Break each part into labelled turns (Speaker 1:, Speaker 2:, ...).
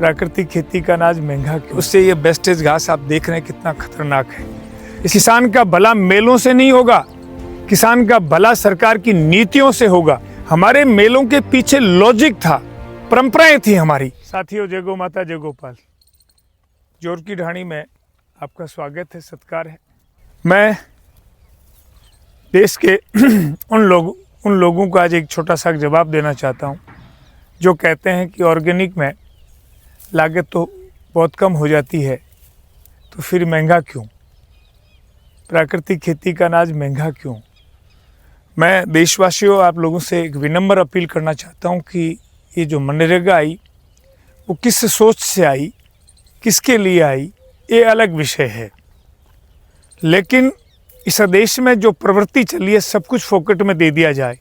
Speaker 1: प्राकृतिक खेती का अनाज महंगा क्यों? उससे ये वेस्टेज घास आप देख रहे हैं कितना खतरनाक है। इस किसान का भला मेलों से नहीं होगा, किसान का भला सरकार की नीतियों से होगा। हमारे मेलों के पीछे लॉजिक था, परंपराएं थी हमारी। साथियों, जय गौ माता, जय गोपाल। जोर की ढाणी में आपका स्वागत है, सत्कार है। मैं देश के उन लोगों को आज एक छोटा सा जवाब देना चाहता हूं जो कहते हैं कि ऑर्गेनिक में लागत तो बहुत कम हो जाती है, तो फिर महंगा क्यों? प्राकृतिक खेती का अनाज महंगा क्यों? मैं देशवासियों, आप लोगों से एक विनम्र अपील करना चाहता हूं कि ये जो मनरेगा आई वो किस सोच से आई, किसके लिए आई, ये अलग विषय है। लेकिन इस देश में जो प्रवृत्ति चली है सब कुछ फोकट में दे दिया जाए,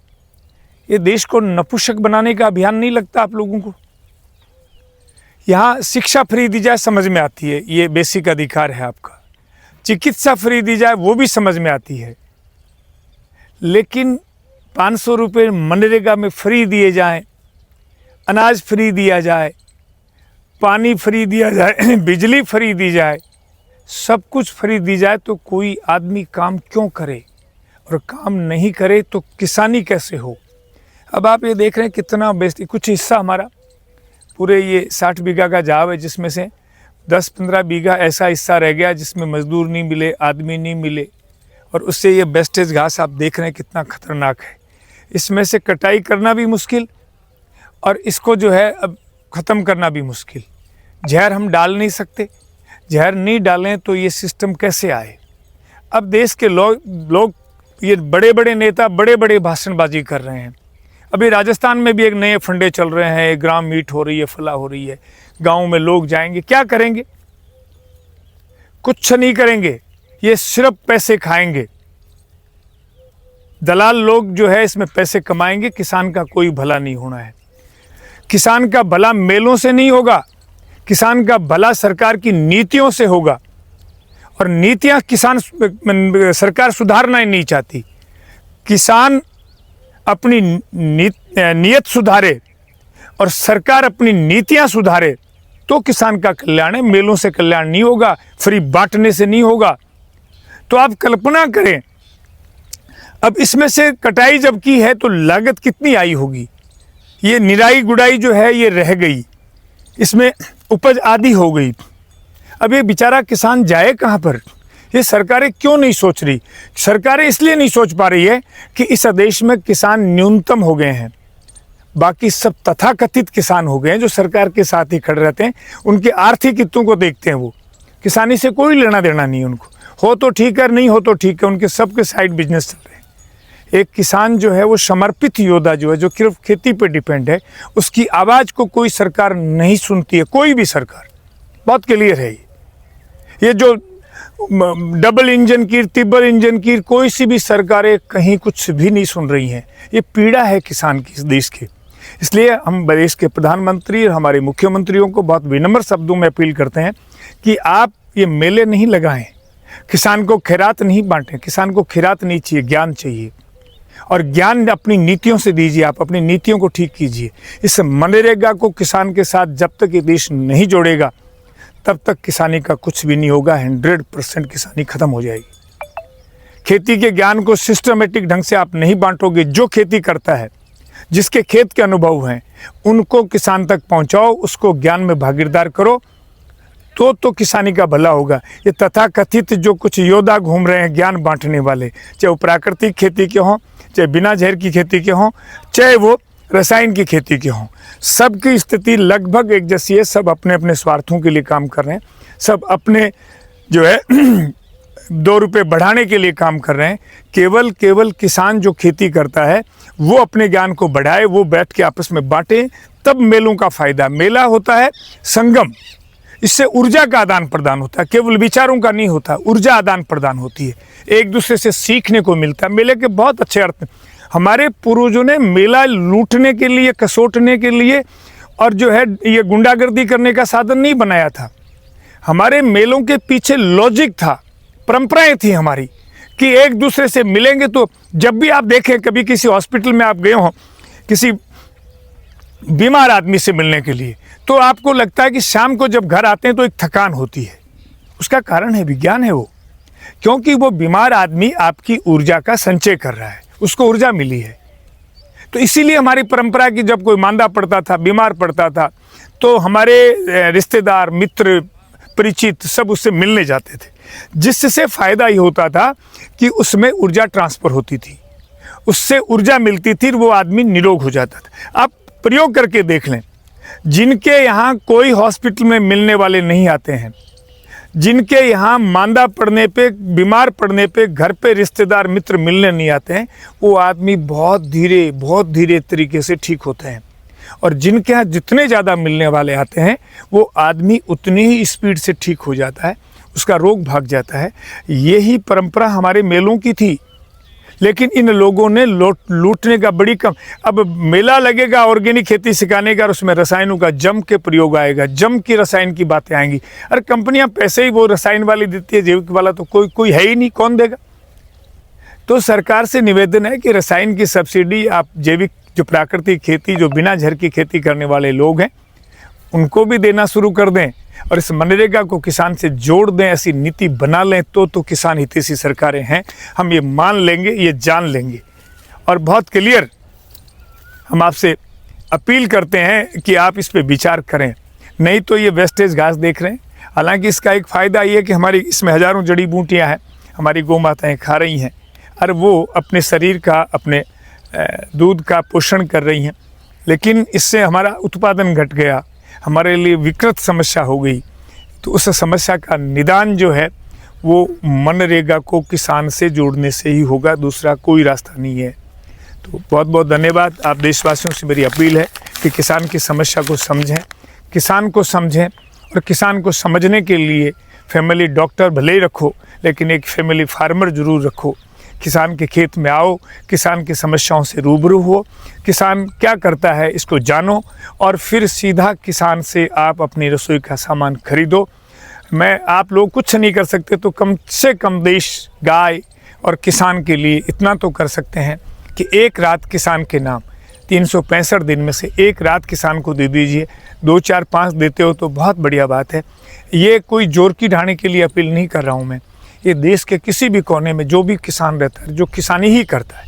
Speaker 1: ये देश को नपुंसक बनाने का अभियान नहीं लगता आप लोगों को? यहाँ शिक्षा फ्री दी जाए समझ में आती है, ये बेसिक अधिकार है आपका। चिकित्सा फ्री दी जाए वो भी समझ में आती है, लेकिन 500 रुपये मनरेगा में फ्री दिए जाएं, अनाज फ्री दिया जाए, पानी फ्री दिया जाए, बिजली फ्री दी जाए, सब कुछ फ्री दी जाए, तो कोई आदमी काम क्यों करे? और काम नहीं करे तो किसानी कैसे हो? अब आप ये देख रहे हैं कितना बेस्ट, कुछ हिस्सा हमारा पूरे ये 60 बीघा का जाव है, जिसमें से 10-15 बीघा ऐसा हिस्सा रह गया जिसमें मजदूर नहीं मिले, आदमी नहीं मिले, और उससे ये वेस्टेज घास आप देख रहे हैं कितना खतरनाक है। इसमें से कटाई करना भी मुश्किल और इसको जो है अब ख़त्म करना भी मुश्किल। जहर हम डाल नहीं सकते, जहर नहीं डालें तो ये सिस्टम कैसे आए? अब देश के लोग ये बड़े बड़े नेता बड़े बड़े भाषणबाजी कर रहे हैं। अभी राजस्थान में भी एक नए फंडे चल रहे हैं, ग्राम मीट हो रही है, फला हो रही है, गाँव में लोग जाएंगे, क्या करेंगे? कुछ नहीं करेंगे, ये सिर्फ पैसे खाएंगे। दलाल लोग जो है इसमें पैसे कमाएंगे, किसान का कोई भला नहीं होना है। किसान का भला मेलों से नहीं होगा, किसान का भला सरकार की नीतियों से होगा। और नीतियां सरकार सुधारना ही नहीं चाहती। किसान अपनी नीयत सुधारे और सरकार अपनी नीतियां सुधारे तो किसान का कल्याण है, मेलों से कल्याण नहीं होगा, फ्री बांटने से नहीं होगा। तो आप कल्पना करें, अब इसमें से कटाई जब की है तो लागत कितनी आई होगी? ये निराई गुड़ाई जो है ये रह गई, इसमें उपज आधी हो गई। अब ये बेचारा किसान जाए कहाँ पर? ये सरकारें क्यों नहीं सोच रही? सरकारें इसलिए नहीं सोच पा रही है कि इस देश में किसान न्यूनतम हो गए हैं, बाकी सब तथाकथित किसान हो गए हैं जो सरकार के साथ ही खड़े रहते हैं, उनके आर्थिक हितों को देखते हैं। वो किसानी से कोई लेना देना नहीं उनको, हो तो ठीक है, नहीं हो तो ठीक है, उनके सबके साइड बिजनेस चल रहे हैं। एक किसान जो है वो समर्पित योद्धा जो है, जो सिर्फ खेती पे डिपेंड है, उसकी आवाज़ को कोई सरकार नहीं सुनती है, कोई भी सरकार। बहुत क्लियर है ये जो डबल इंजन की, ट्रिपल इंजन की कोई सी भी सरकारें कहीं कुछ भी नहीं सुन रही हैं। ये पीड़ा है किसान की इस देश की। इसलिए हम देश के प्रधानमंत्री और हमारे मुख्यमंत्रियों को बहुत विनम्र शब्दों में अपील करते हैं कि आप ये मेले नहीं लगाएं, किसान को खैरात नहीं बांटें। किसान को खैरात नहीं चाहिए, ज्ञान चाहिए, और ज्ञान अपनी नीतियों से दीजिए। आप अपनी नीतियों को ठीक कीजिए। इस मनरेगा को किसान के साथ जब तक ये देश नहीं जोड़ेगा तब तक किसानी का कुछ भी नहीं होगा। 100% किसानी खत्म हो जाएगी। खेती के ज्ञान को सिस्टमेटिक ढंग से आप नहीं बांटोगे। जो खेती करता है, जिसके खेत के अनुभव हैं, उनको किसान तक पहुंचाओ, उसको ज्ञान में भागीदार करो, तो किसानी का भला होगा। ये तथाकथित जो कुछ योद्धा घूम रहे हैं ज्ञान बांटने वाले, चाहे वो प्राकृतिक खेती के हों, चाहे बिना जहर की खेती के हों, चाहे वो रसायन की खेती के हों, सबकी स्थिति लगभग एक जैसी है। सब अपने अपने स्वार्थों के लिए काम कर रहे हैं, सब अपने जो है 2 रुपये बढ़ाने के लिए काम कर रहे हैं। केवल किसान जो खेती करता है वो अपने ज्ञान को बढ़ाए, वो बैठ के आपस में बांटे, तब मेलों का फायदा। मेला होता है संगम, इससे ऊर्जा का आदान प्रदान होता है, केवल विचारों का नहीं होता, ऊर्जा आदान प्रदान होती है, एक दूसरे से सीखने को मिलता है। मेले के बहुत अच्छे अर्थ। हमारे पूर्वजों ने मेला लूटने के लिए, कसोटने के लिए और जो है ये गुंडागर्दी करने का साधन नहीं बनाया था। हमारे मेलों के पीछे लॉजिक था, परंपराएं थी हमारी कि एक दूसरे से मिलेंगे। तो जब भी आप देखें, कभी किसी हॉस्पिटल में आप गए हो, किसी बीमार आदमी से मिलने के लिए, तो आपको लगता है कि शाम को जब घर आते हैं तो एक थकान होती है। उसका कारण है, विज्ञान है वो, क्योंकि वो बीमार आदमी आपकी ऊर्जा का संचय कर रहा है, उसको ऊर्जा मिली है। तो इसीलिए हमारी परंपरा की जब कोई मांदा पड़ता था, बीमार पड़ता था, तो हमारे रिश्तेदार, मित्र, परिचित सब उससे मिलने जाते थे, जिससे फ़ायदा ये होता था कि उसमें ऊर्जा ट्रांसफ़र होती थी, उससे ऊर्जा मिलती थी, वो आदमी निरोग हो जाता था। आप प्रयोग करके देख लें, जिनके यहाँ कोई हॉस्पिटल में मिलने वाले नहीं आते हैं, जिनके यहाँ मांदा पड़ने पे, बीमार पड़ने पे घर पे रिश्तेदार मित्र मिलने नहीं आते हैं, वो आदमी बहुत धीरे तरीके से ठीक होते हैं। और जिनके यहाँ जितने ज़्यादा मिलने वाले आते हैं, वो आदमी उतनी ही स्पीड से ठीक हो जाता है, उसका रोग भाग जाता है। यही परंपरा हमारे मेलों की थी, लेकिन इन लोगों ने लूटने का बड़ी कम। अब मेला लगेगा ऑर्गेनिक खेती सिखाने का, और उसमें रसायनों का जम के प्रयोग आएगा, जम की रसायन की बातें आएंगी। अरे कंपनियां पैसे ही वो रसायन वाली देती है, जैविक वाला तो कोई है ही नहीं, कौन देगा? तो सरकार से निवेदन है कि रसायन की सब्सिडी आप जैविक, जो प्राकृतिक खेती, जो बिना झर की खेती करने वाले लोग हैं, उनको भी देना शुरू कर दें, और इस मनरेगा को किसान से जोड़ दें, ऐसी नीति बना लें, तो किसान हितैषी सरकारें हैं। हम ये मान लेंगे, ये जान लेंगे। और बहुत क्लियर हम आपसे अपील करते हैं कि आप इस पे विचार करें, नहीं तो ये वेस्टेज घास देख रहे हैं। हालांकि इसका एक फ़ायदा ये है कि हमारी इसमें हज़ारों जड़ी बूटियाँ हैं, हमारी गौ माताएँ खा रही हैं, और वो अपने शरीर का, अपने दूध का पोषण कर रही हैं। लेकिन इससे हमारा उत्पादन घट गया, हमारे लिए विकृत समस्या हो गई। तो उस समस्या का निदान जो है वो मनरेगा को किसान से जोड़ने से ही होगा, दूसरा कोई रास्ता नहीं है। तो बहुत बहुत धन्यवाद। आप देशवासियों से मेरी अपील है कि किसान की समस्या को समझें, किसान को समझें, और किसान को समझने के लिए फैमिली डॉक्टर भले ही रखो, लेकिन एक फैमिली फार्मर ज़रूर रखो। किसान के खेत में आओ, किसान की समस्याओं से रूबरू हो, किसान क्या करता है इसको जानो, और फिर सीधा किसान से आप अपनी रसोई का सामान खरीदो। आप लोग कुछ नहीं कर सकते तो कम से कम देश, गाय और किसान के लिए इतना तो कर सकते हैं कि एक रात किसान के नाम, 365 दिन में से एक रात किसान को दे दीजिए। 2, 4, 5 देते हो तो बहुत बढ़िया बात है। ये कोई जोर की ढाने के लिए अपील नहीं कर रहा हूँ मैं। ये देश के किसी भी कोने में जो भी किसान रहता है, जो किसानी ही करता है,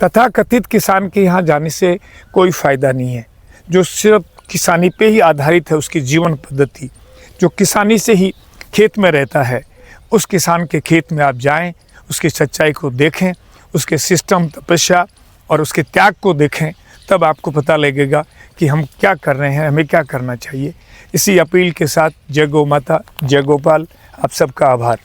Speaker 1: तथाकथित किसान के यहाँ जाने से कोई फ़ायदा नहीं है। जो सिर्फ किसानी पे ही आधारित है, उसकी जीवन पद्धति, जो किसानी से ही खेत में रहता है, उस किसान के खेत में आप जाएं, उसकी सच्चाई को देखें, उसके सिस्टम, तपस्या और उसके त्याग को देखें, तब आपको पता लगेगा कि हम क्या कर रहे हैं, हमें क्या करना चाहिए। इसी अपील के साथ जय गौ माता, जय गोपाल। आप सबका आभार।